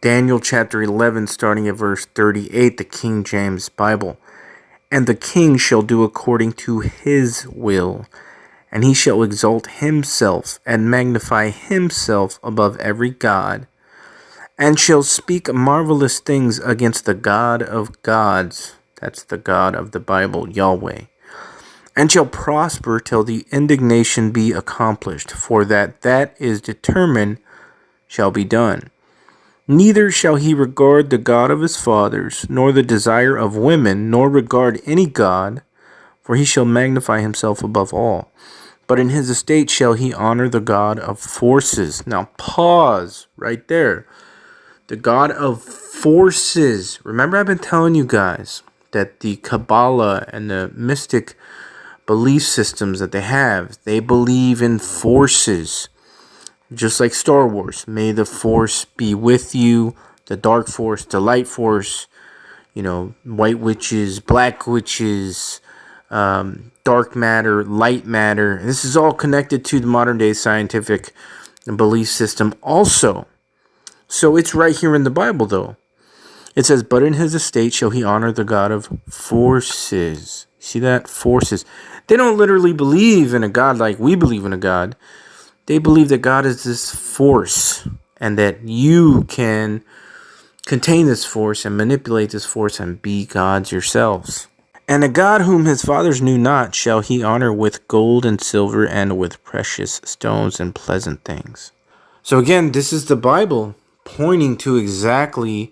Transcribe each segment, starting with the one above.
Daniel chapter 11, starting at verse 38, the King James Bible. And the king shall do according to his will, and he shall exalt himself and magnify himself above every god, and shall speak marvelous things against the God of gods. That's the God of the Bible, Yahweh. And shall prosper till the indignation be accomplished, for that is determined shall be done. Neither shall he regard the God of his fathers, nor the desire of women, nor regard any god, for he shall magnify himself above all. But in his estate shall he honor the God of forces. Now pause right there. The God of forces. Remember, I've been telling you guys that the Kabbalah and the mystic belief systems that they believe in forces. Just like Star Wars. May the force be with you. The dark force, the light force. White witches, black witches, dark matter, light matter. This is all connected to the modern day scientific belief system also. So it's right here in the Bible, though. It says, but in his estate shall he honor the God of forces. See that? Forces. They don't literally believe in a God like we believe in a God. They believe that God is this force and that you can contain this force and manipulate this force and be gods yourselves. And a God whom his fathers knew not shall he honor with gold and silver and with precious stones and pleasant things. So again, this is the Bible pointing to exactly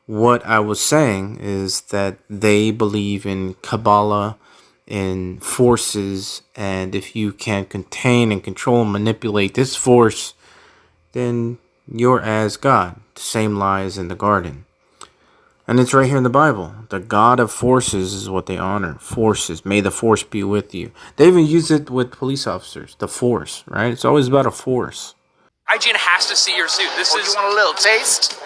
what I was saying, is that they believe in Kabbalah, in forces, and if you can contain and control and manipulate this force, then you're as God. The same lies in the garden. And it's right here in the Bible. The God of forces is what they honor. Forces. May the force be with you. They even use it with police officers. The force, right? It's always about a force. IGN has to see your suit. This is... You want a little taste?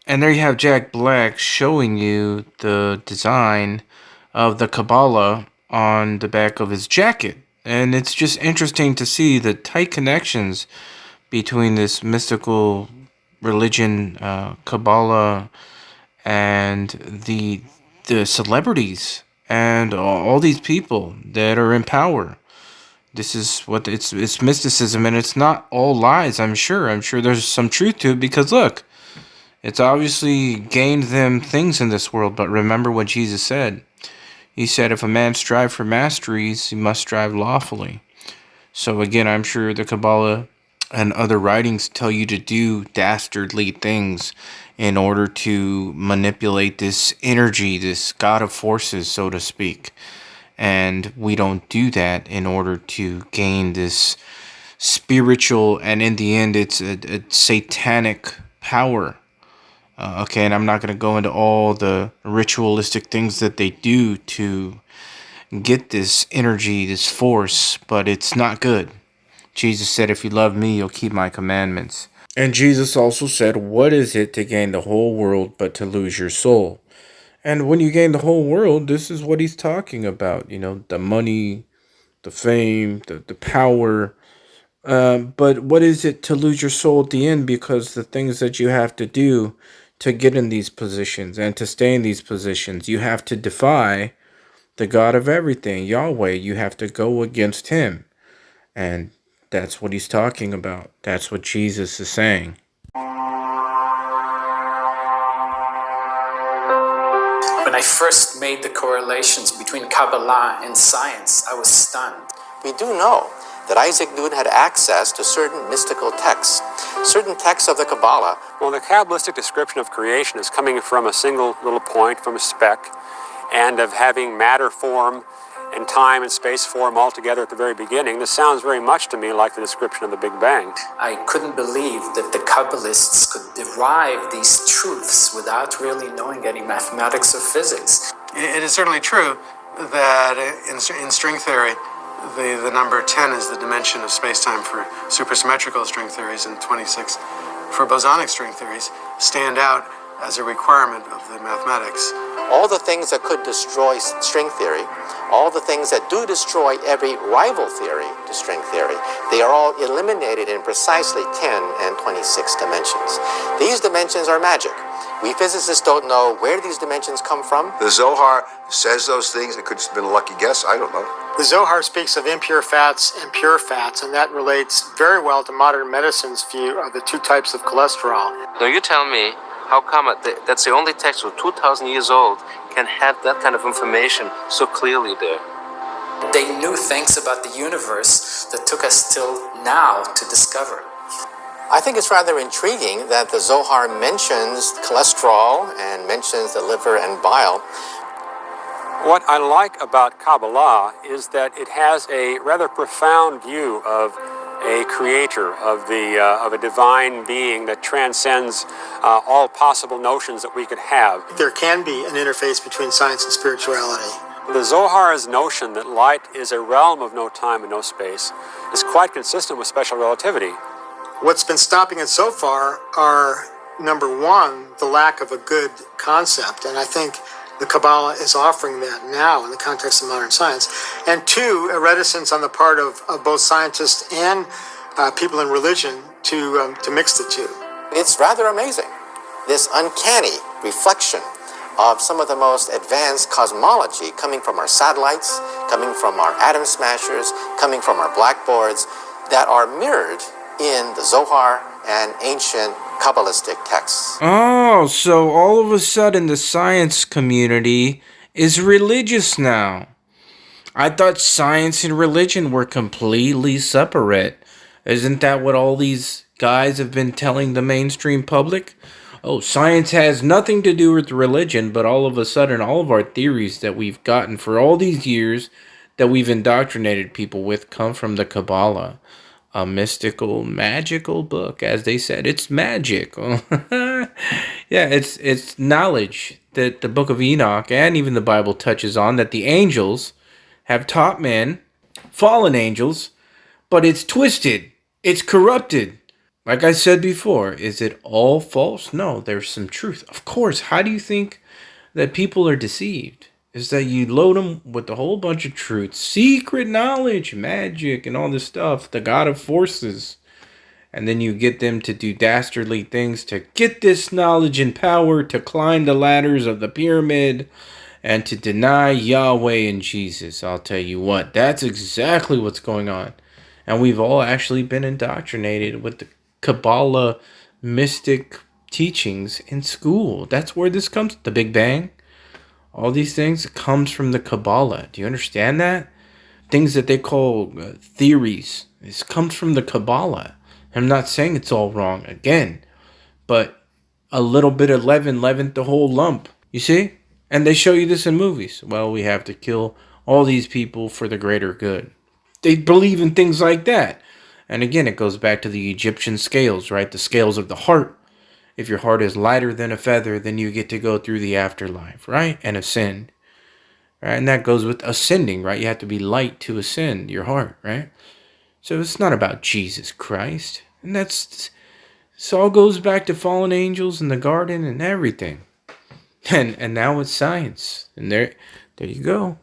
And there you have Jack Black showing you the design of the Kabbalah on the back of his jacket. And it's just interesting to see the tight connections between this mystical religion, Kabbalah, and the celebrities and all these people that are in power. This is what it's mysticism, and it's not all lies. I'm sure there's some truth to it, because look, it's obviously gained them things in this world. But remember what Jesus said. He said, if a man strive for masteries, he must strive lawfully. So again, I'm sure the Kabbalah and other writings tell you to do dastardly things in order to manipulate this energy, this God of forces, so to speak. And we don't do that in order to gain this spiritual, and in the end, it's a satanic power. Okay, and I'm not going to go into all the ritualistic things that they do to get this energy, this force, but it's not good. Jesus said, if you love me, you'll keep my commandments. And Jesus also said, what is it to gain the whole world but to lose your soul? And when you gain the whole world, this is what he's talking about. The money, the fame, the power. But what is it to lose your soul at the end? Because the things that you have to do to get in these positions and to stay in these positions, you have to defy the God of everything, Yahweh. You have to go against him. And that's what he's talking about. That's what Jesus is saying. When I first made the correlations between Kabbalah and science, I was stunned. We do know that Isaac Newton had access to certain mystical texts, certain texts of the Kabbalah. Well, the Kabbalistic description of creation is coming from a single little point, from a speck, and of having matter form and time and space form all together at the very beginning. This sounds very much to me like the description of the Big Bang. I couldn't believe that the Kabbalists could derive these truths without really knowing any mathematics or physics. It is certainly true that in string theory, the number 10 is the dimension of space-time for supersymmetrical string theories, and 26 for bosonic string theories stand out as a requirement of the mathematics. All the things that could destroy string theory, all the things that do destroy every rival theory to string theory, they are all eliminated in precisely 10 and 26 dimensions. These dimensions are magic. We physicists don't know where these dimensions come from. The Zohar says those things. It could have been a lucky guess. I don't know. The Zohar speaks of impure fats and pure fats, and that relates very well to modern medicine's view of the two types of cholesterol. Now you tell me, how come that's the only text of 2,000 years old can have that kind of information so clearly there? They knew things about the universe that took us till now to discover. I think it's rather intriguing that the Zohar mentions cholesterol and mentions the liver and bile. What I like about Kabbalah is that it has a rather profound view of a creator, of a divine being that transcends all possible notions that we could have. There can be an interface between science and spirituality. The Zohar's notion that light is a realm of no time and no space is quite consistent with special relativity. What's been stopping it so far are, number one, the lack of a good concept, and I think the Kabbalah is offering that now in the context of modern science. And two, a reticence on the part of both scientists and people in religion to mix the two. It's rather amazing, this uncanny reflection of some of the most advanced cosmology coming from our satellites, coming from our atom smashers, coming from our blackboards, that are mirrored in the Zohar and ancient Kabbalistic texts. Oh, so all of a sudden the science community is religious now. I thought science and religion were completely separate. Isn't that what all these guys have been telling the mainstream public? Oh, science has nothing to do with religion, but all of a sudden all of our theories that we've gotten for all these years that we've indoctrinated people with come from the Kabbalah. A mystical, magical book, as they said. It's magic. Yeah, it's knowledge that the Book of Enoch and even the Bible touches on, that the angels have taught men, fallen angels, but it's twisted. It's corrupted. Like I said before, is it all false? No, there's some truth. Of course, how do you think that people are deceived? Is that you load them with a whole bunch of truths, secret knowledge, magic, and all this stuff, the god of forces. And then you get them to do dastardly things to get this knowledge and power, to climb the ladders of the pyramid, and to deny Yahweh and Jesus. I'll tell you what, that's exactly what's going on. And we've all actually been indoctrinated with the Kabbalah mystic teachings in school. That's where this comes, the Big Bang. All these things comes from the Kabbalah. Do you understand that? Things that they call theories. This comes from the Kabbalah. I'm not saying it's all wrong again, but a little bit of leaven leavened the whole lump. You see? And they show you this in movies. Well, we have to kill all these people for the greater good. They believe in things like that. And again, it goes back to the Egyptian scales, right? The scales of the heart. If your heart is lighter than a feather, then you get to go through the afterlife, right? And ascend. Right? And that goes with ascending, right? You have to be light to ascend your heart, right? So it's not about Jesus Christ. And this all goes back to fallen angels in the garden and everything. And now it's science. And there you go.